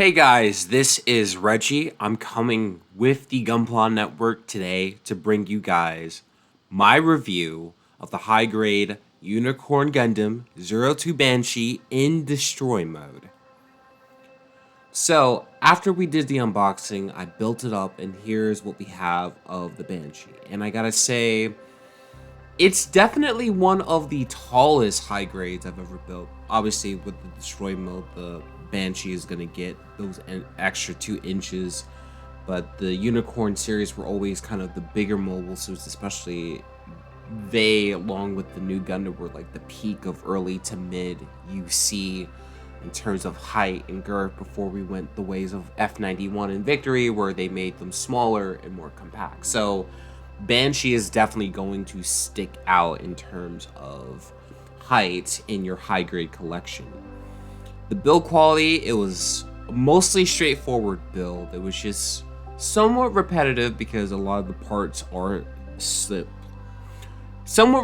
Hey guys, this is Reggie. I'm coming with the Gunpla Network today to bring you guys my review of the high grade Unicorn Gundam 02 Banshee in destroy mode. So, after we did the unboxing, I built it up and here's what we have of the Banshee. And I gotta say, it's definitely one of the tallest high grades I've ever built. Obviously, with the destroy mode, the Banshee is going to get those extra 2 inches. But the Unicorn series were always kind of the bigger mobile suits, especially they, along with the new Gundam, were like the peak of early to mid UC in terms of height and girth before we went the ways of F91 and Victory, where they made them smaller and more compact. So Banshee is definitely going to stick out in terms of height in your high grade collection. The build quality, it was mostly straightforward build. It was just somewhat repetitive because a lot of the parts are somewhat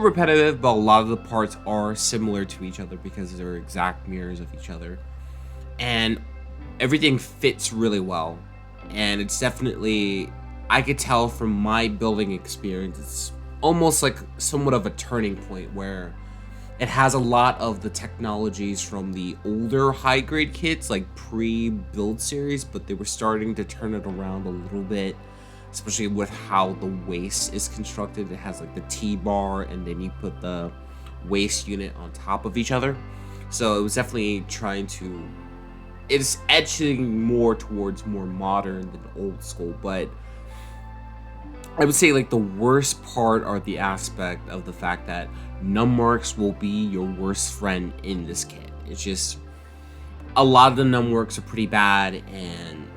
repetitive, but a lot of the parts are similar to each other because they're exact mirrors of each other. And everything fits really well. And it's definitely, I could tell from my building experience, it's almost like somewhat of a turning point where it has a lot of the technologies from the older high grade kits, like pre-build series, but they were starting to turn it around a little bit, especially with how the waist is constructed. It has like the T-bar and then you put the waist unit on top of each other. So it was definitely it's edging more towards more modern than old school, but I would say like the worst part are the aspect of the fact that nummarks will be your worst friend in this kit. It's just a lot of the nummarks are pretty bad, and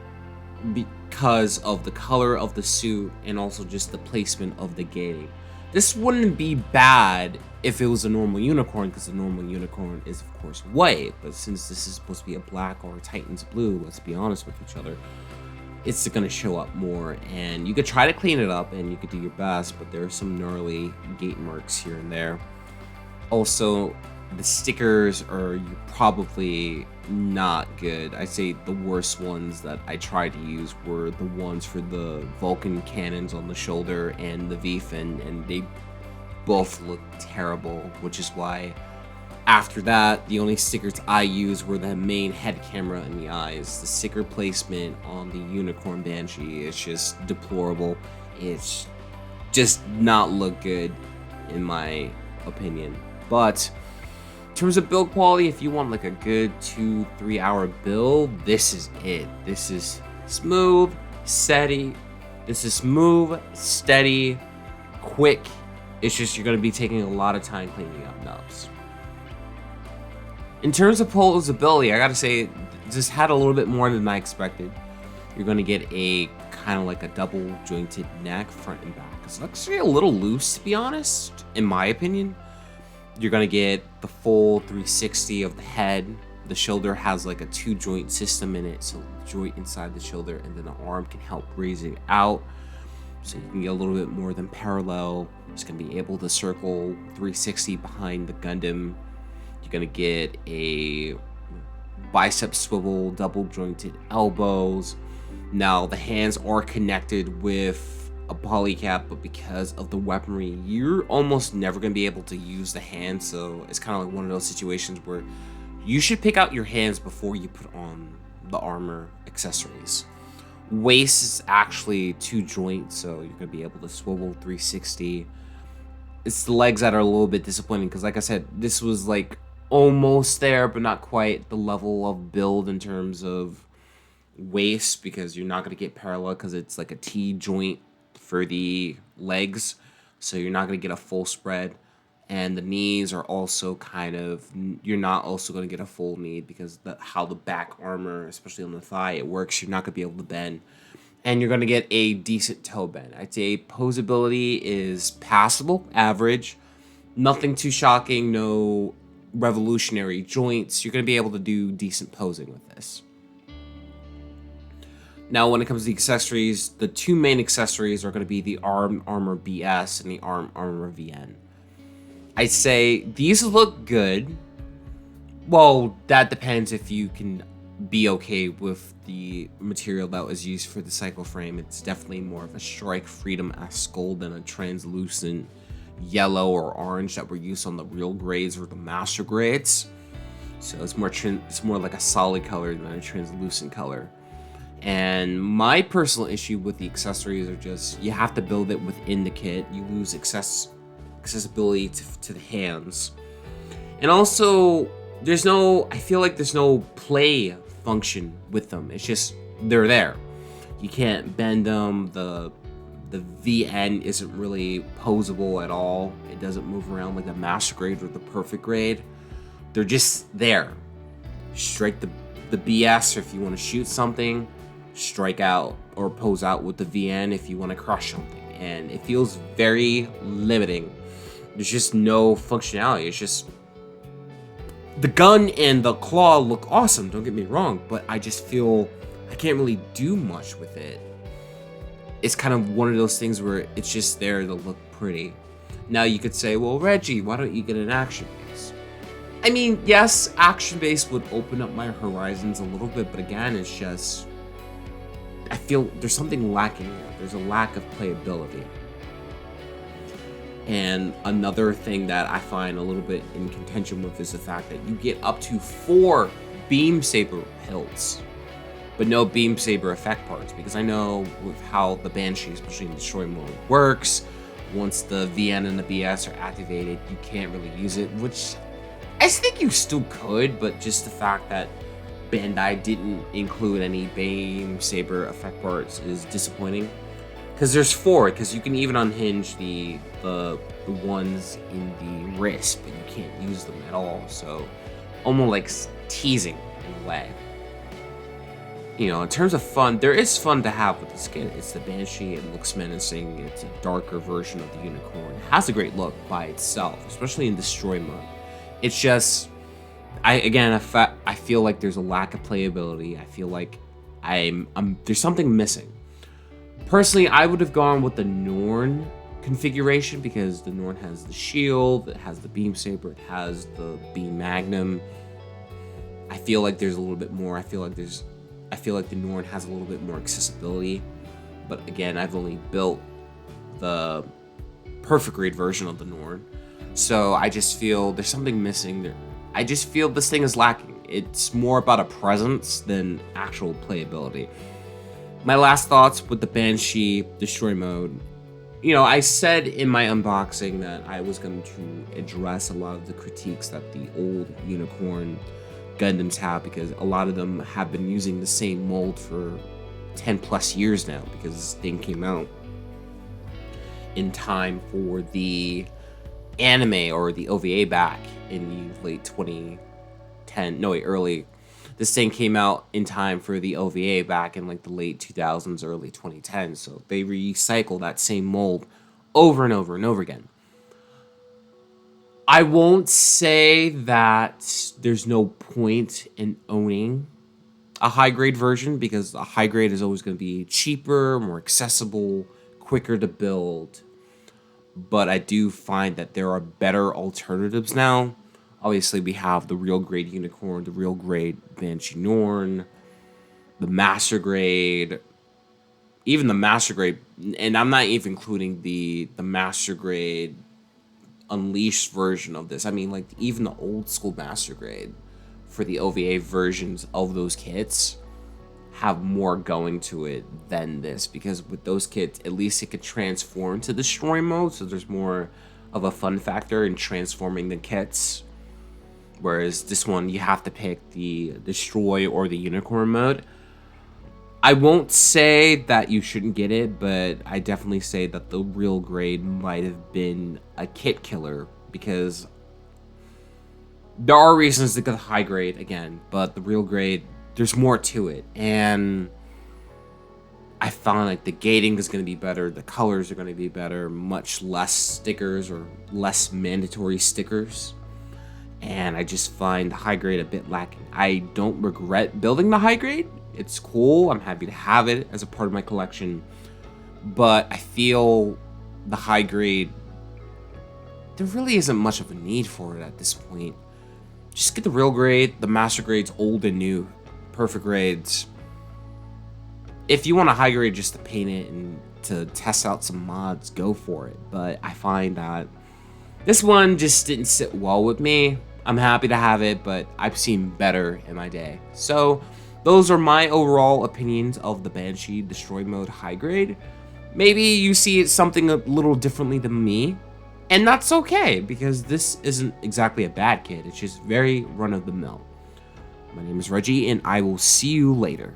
because of the color of the suit and also just the placement of the gating. This wouldn't be bad if it was a normal unicorn, because the normal unicorn is of course white, but since this is supposed to be a black or a Titan's blue, let's be honest with each other, it's going to show up more. And you could try to clean it up and you could do your best, but there are some gnarly gate marks here and there. Also, the stickers are probably not good. I'd say the worst ones that I tried to use were the ones for the Vulcan cannons on the shoulder and the V-fin, and they both look terrible, which is why after that, the only stickers I used were the main head camera and the eyes. The sticker placement on the Unicorn Banshee is just deplorable. It's just not look good in my opinion. But in terms of build quality, if you want like a good 2-3 hour build, this is it. This is smooth, steady. This is smooth, steady, quick. It's just you're going to be taking a lot of time cleaning up nubs. In terms of posability, I gotta say, this had a little bit more than I expected. You're gonna get a kind of like a double jointed neck, front and back. It's actually a little loose, to be honest, in my opinion. You're gonna get the full 360 of the head. The shoulder has like a 2-joint system in it, so the joint inside the shoulder and then the arm can help raise it out. So you can get a little bit more than parallel. It's gonna be able to circle 360 behind the Gundam. You're gonna get a bicep swivel, double jointed elbows. Now the hands are connected with a polycap, but because of the weaponry, you're almost never gonna be able to use the hands. So it's kind of like one of those situations where you should pick out your hands before you put on the armor accessories. Waist is actually 2 joints, so you're gonna be able to swivel 360. It's the legs that are a little bit disappointing because, like I said, this was like almost there, but not quite the level of build in terms of waist, because you're not going to get parallel because it's like a T joint for the legs, so you're not going to get a full spread. And the knees are also kind of, you're not also going to get a full knee because how the back armor, especially on the thigh, it works, you're not going to be able to bend. And you're going to get a decent toe bend. I'd say posability is passable, average, nothing too shocking, no revolutionary joints. You're going to be able to do decent posing with this. Now, when it comes to the accessories, the 2 main accessories are going to be the Arm Armor BS and the Arm Armor VN. I'd say these look good. Well, that depends if you can be okay with the material that was used for the cycle frame. It's definitely more of a Strike Freedom-esque gold than a translucent yellow or orange that were used on the real grades or the master grades. So it's more like a solid color than a translucent color. And my personal issue with the accessories are just, you have to build it within the kit. You lose accessibility to the hands. And also, I feel like there's no play function with them. It's just, they're there. You can't bend them. The VN isn't really posable at all. It doesn't move around like the master grade or the perfect grade. They're just there. Strike the BS if you want to shoot something. Strike out or pose out with the VN if you want to crush something. And it feels very limiting. There's just no functionality. It's just, the gun and the claw look awesome, don't get me wrong, but I just feel I can't really do much with it. It's kind of one of those things where it's just there to look pretty. Now you could say, well, Reggie, why don't you get an action base? I mean, yes, action base would open up my horizons a little bit, but again, it's just, I feel there's something lacking here. There's a lack of playability. And another thing that I find a little bit in contention with is the fact that you get up to 4 beam saber hilts, but no beam saber effect parts. Because I know with how the Banshee, especially in destroy mode, works, once the VN and the BS are activated, you can't really use it, which I think you still could, but just the fact that Bandai didn't include any beam saber effect parts is disappointing. Because there's 4, because you can even unhinge the ones in the wrist, but you can't use them at all. So, almost like teasing in a way. You know, in terms of fun, there is fun to have with the skin. It's the Banshee, it looks menacing, it's a darker version of the Unicorn. It has a great look by itself, especially in destroy mode. It's just, I feel like there's a lack of playability. I feel like there's something missing. Personally, I would have gone with the Norn configuration because the Norn has the shield, it has the beam saber, it has the beam magnum. I feel like there's a little bit more. I feel like the Norn has a little bit more accessibility. But again, I've only built the perfect grade version of the Norn. So I just feel there's something missing there. I just feel this thing is lacking. It's more about a presence than actual playability. My last thoughts with the Banshee destroy mode. You know, I said in my unboxing that I was going to address a lot of the critiques that the old Unicorn Gundams have, because a lot of them have been using the same mold for 10 plus years now, because this thing came out in time for the anime or the OVA back in the late 2010, early. This thing came out in time for the OVA back in like the late 2000s, early 2010s. So they recycle that same mold over and over and over again. I won't say that there's no point in owning a high grade version, because a high grade is always going to be cheaper, more accessible, quicker to build. But I do find that there are better alternatives now. Obviously, we have the real grade Unicorn, the real grade Banshee Norn, the master grade, even the master grade, and I'm not even including the master grade Unleashed version of this. I mean, like, even the old school master grade for the OVA versions of those kits have more going to it than this, because with those kits, at least it could transform to destroy mode, so there's more of a fun factor in transforming the kits. Whereas this one, you have to pick the destroy or the unicorn mode. I won't say that you shouldn't get it, but I definitely say that the real grade might have been a kit killer, because there are reasons to get the high grade again, but the real grade, there's more to it. And I found like the gating is going to be better, the colors are going to be better, much less stickers or less mandatory stickers. And I just find the high grade a bit lacking. I don't regret building the high grade. It's cool. I'm happy to have it as a part of my collection. But I feel the high grade, there really isn't much of a need for it at this point. Just get the real grade. The master grade's old and new. perfect grades. If you want a high grade just to paint it and to test out some mods, go for it. But I find that this one just didn't sit well with me. I'm happy to have it, but I've seen better in my day. So those are my overall opinions of the Banshee Destroy Mode high grade. Maybe you see it something a little differently than me, and that's okay, because this isn't exactly a bad kit. It's just very run-of-the-mill. My name is Reggie, and I will see you later.